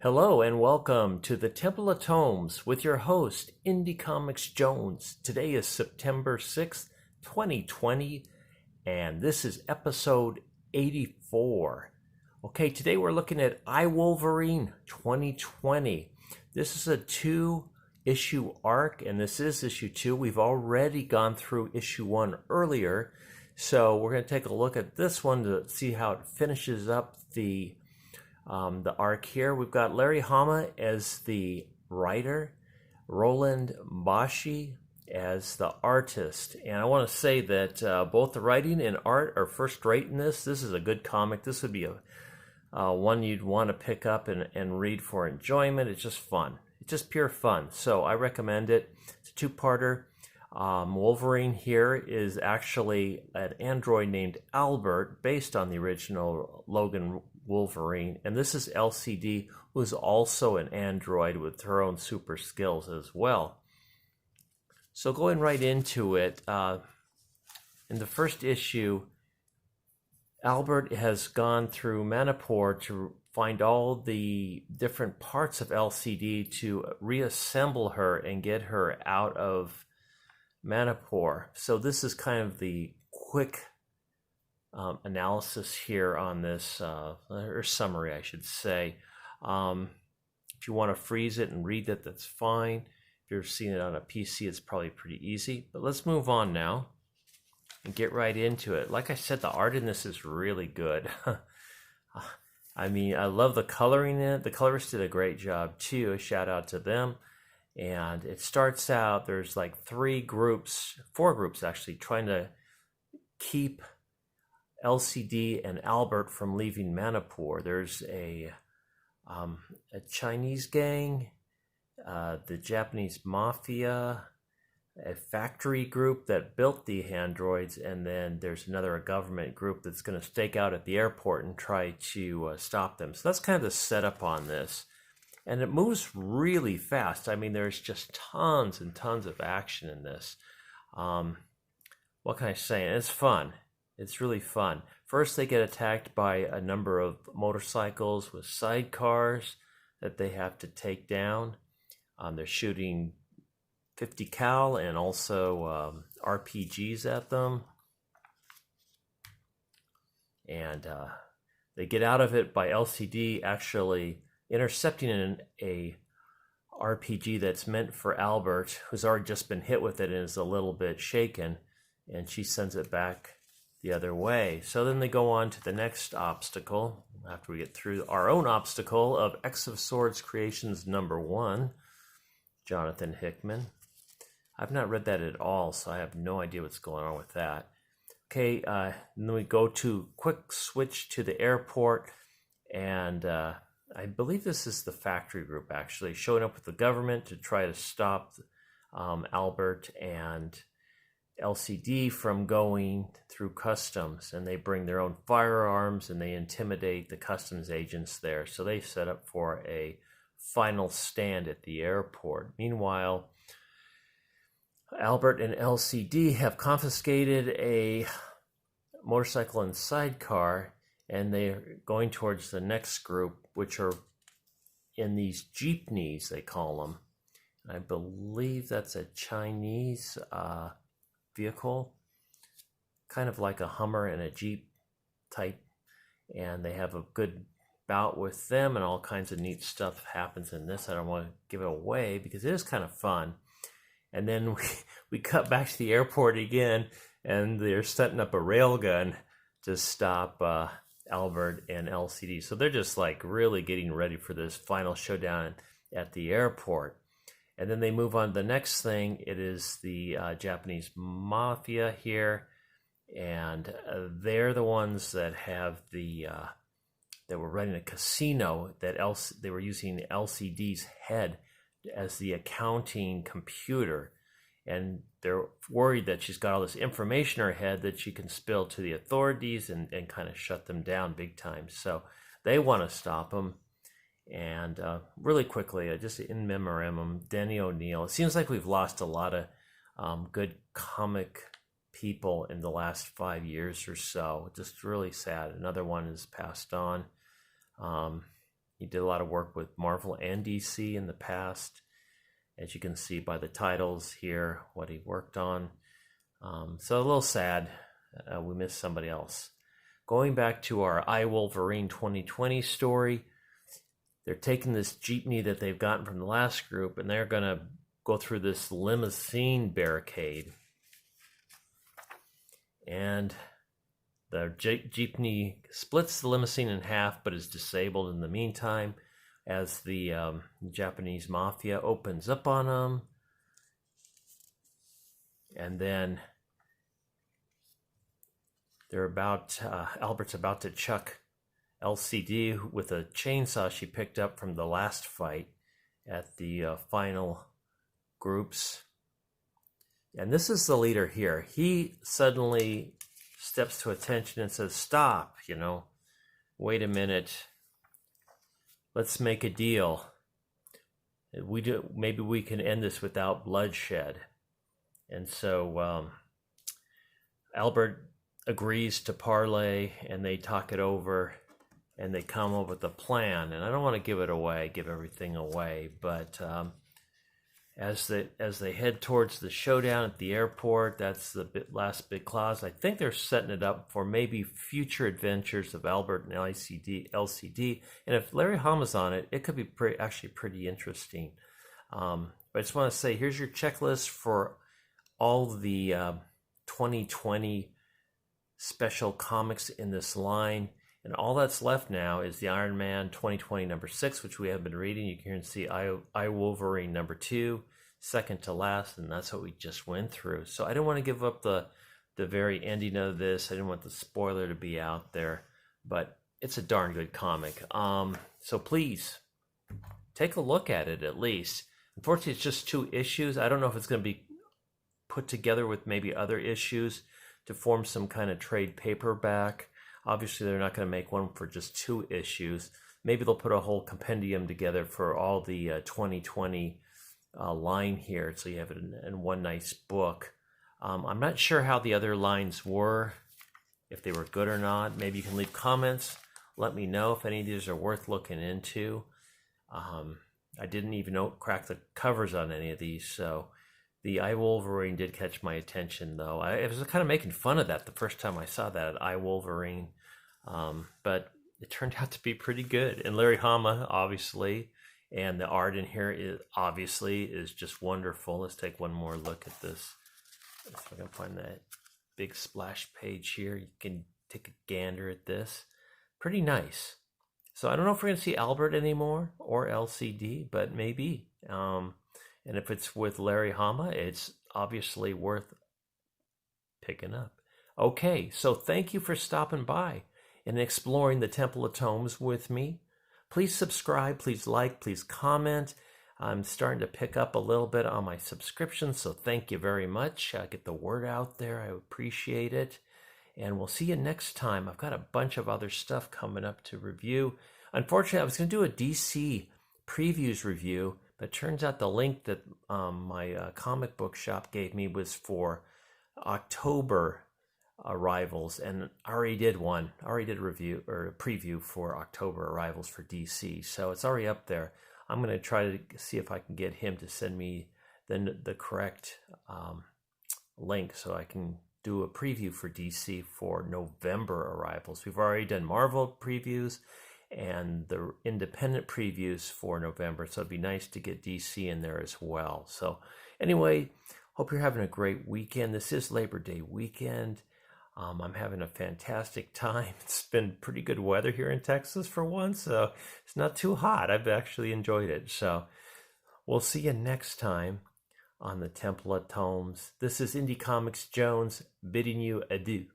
Hello and welcome to the Temple of Tomes with your host, Indie Comics Jones. Today is September 6th, 2020, and this is episode 84. Okay, today we're looking at iWolverine 2020. This is a two-issue arc, and this is issue 2. We've already gone through issue 1 earlier, so we're going to take a look at this one to see how it finishes up the arc here. We've got Larry Hama as the writer, Roland Bashi as the artist. And I want to say that both the writing and art are first rate in this. This is a good comic. This would be a one you'd want to pick up and read for enjoyment. It's just fun. It's just pure fun. So I recommend it. It's a two-parter. Wolverine here is actually an android named Albert, based on the original Logan Wolverine, and this is LCD, who is also an android with her own super skills as well. So going right into it, in the first issue, Albert has gone through Manipur to find all the different parts of LCD to reassemble her and get her out of Manipur. So this is kind of the quick analysis here on this, or summary, I should say. If you want to freeze it and read it, that's fine. If you're seeing it on a PC, it's probably pretty easy. But let's move on now and get right into it. Like I said, the art in this is really good. I mean, I love the coloring in it. The colorists did a great job too. A shout out to them. And it starts out, there's like four groups actually, trying to keep LCD and Albert from leaving Manipur. There's a Chinese gang, the Japanese mafia, a factory group that built the androids, and then there's another government group that's going to stake out at the airport and try to stop them. So that's kind of the setup on this. And it moves really fast. I mean, there's just tons and tons of action in this. What can I say? It's fun. It's really fun. First, they get attacked by a number of motorcycles with sidecars that they have to take down. They're shooting 50 cal and also RPGs at them. And they get out of it by LCD actually intercepting a RPG that's meant for Albert, who's already just been hit with it and is a little bit shaken, and she sends it back the other way. So then they go on to the next obstacle, after we get through our own obstacle of X of Swords Creations #1, Jonathan Hickman. I've not read that at all, so I have no idea what's going on with that. Okay, then we go to quick switch to the airport, and I believe this is the factory group actually showing up with the government to try to stop Albert and LCD from going through customs, and they bring their own firearms and they intimidate the customs agents there. So they set up for a final stand at the airport. Meanwhile, Albert and LCD have confiscated a motorcycle and sidecar, and they're going towards the next group, which are in these jeepneys, they call them. I believe that's a Chinese vehicle, kind of like a Hummer and a Jeep type, and they have a good bout with them, and all kinds of neat stuff happens in this. I don't want to give it away because it is kind of fun. And then we cut back to the airport again, and they're setting up a railgun to stop Albert and LCD. So they're just like really getting ready for this final showdown at the airport. And then they move on to the next thing. It is the Japanese mafia here, and they're the ones that have that were running a casino that they were using LCD's head as the accounting computer, and they're worried that she's got all this information in her head that she can spill to the authorities and kind of shut them down big time. So they want to stop them. And really quickly, just in memorandum, Denny O'Neil. It seems like we've lost a lot of good comic people in the last 5 years or so. Just really sad. Another one has passed on. He did a lot of work with Marvel and DC in the past, as you can see by the titles here, what he worked on. So a little sad we missed somebody else. Going back to our iWolverine 2020 story, they're taking this jeepney that they've gotten from the last group, and they're going to go through this limousine barricade. And the jeepney splits the limousine in half, but is disabled in the meantime as the Japanese mafia opens up on them. And then Albert's about to chuck LCD with a chainsaw she picked up from the last fight at the final groups. And this is the leader here. He suddenly steps to attention and says, stop, wait a minute. Let's make a deal. Maybe we can end this without bloodshed. And so Albert agrees to parley, and they talk it over, and they come up with a plan. And I don't want to give everything away, but as they head towards the showdown at the airport, that's the last big clause. I think they're setting it up for maybe future adventures of Albert and LCD. And if Larry Hama's on it, it could be actually pretty interesting. But I just want to say, here's your checklist for all the 2020 special comics in this line. And all that's left now is the Iron Man 2020 number 6, which we have been reading. You can see iWolverine number 2, second to last, and that's what we just went through. So I didn't want to give up the very ending of this. I didn't want the spoiler to be out there, but it's a darn good comic. So please take a look at it at least. Unfortunately, it's just 2 issues. I don't know if it's going to be put together with maybe other issues to form some kind of trade paperback. Obviously, they're not going to make one for just 2 issues. Maybe they'll put a whole compendium together for all the 2020 line here, so you have it in one nice book. I'm not sure how the other lines were, if they were good or not. Maybe you can leave comments. Let me know if any of these are worth looking into. I didn't even crack the covers on any of these, so the iWolverine did catch my attention, though. I was kind of making fun of that the first time I saw that at iWolverine, but it turned out to be pretty good. And Larry Hama, obviously, and the art in here is just wonderful. Let's take one more look at this. If I can find that big splash page here, you can take a gander at this. Pretty nice. So I don't know if we're going to see Albert anymore or LCD, but maybe. And if it's with Larry Hama, it's obviously worth picking up. Okay, so thank you for stopping by and exploring the Temple of Tomes with me. Please subscribe, please like, please comment. I'm starting to pick up a little bit on my subscription, so thank you very much. Get the word out there. I appreciate it. And we'll see you next time. I've got a bunch of other stuff coming up to review. Unfortunately, I was going to do a DC previews review, but it turns out the link that my comic book shop gave me was for October arrivals, and I already did one. I already did a review or a preview for October arrivals for DC, so it's already up there. I'm going to try to see if I can get him to send me the correct link so I can do a preview for DC for November arrivals. We've already done Marvel previews and the independent previews for November, so it'd be nice to get DC in there as well. So anyway, hope you're having a great weekend. This is Labor Day weekend. I'm having a fantastic time. It's been pretty good weather here in Texas for once, so it's not too hot. I've actually enjoyed it. So we'll see you next time on the Temple of Tomes. This is Indie Comics Jones bidding you adieu.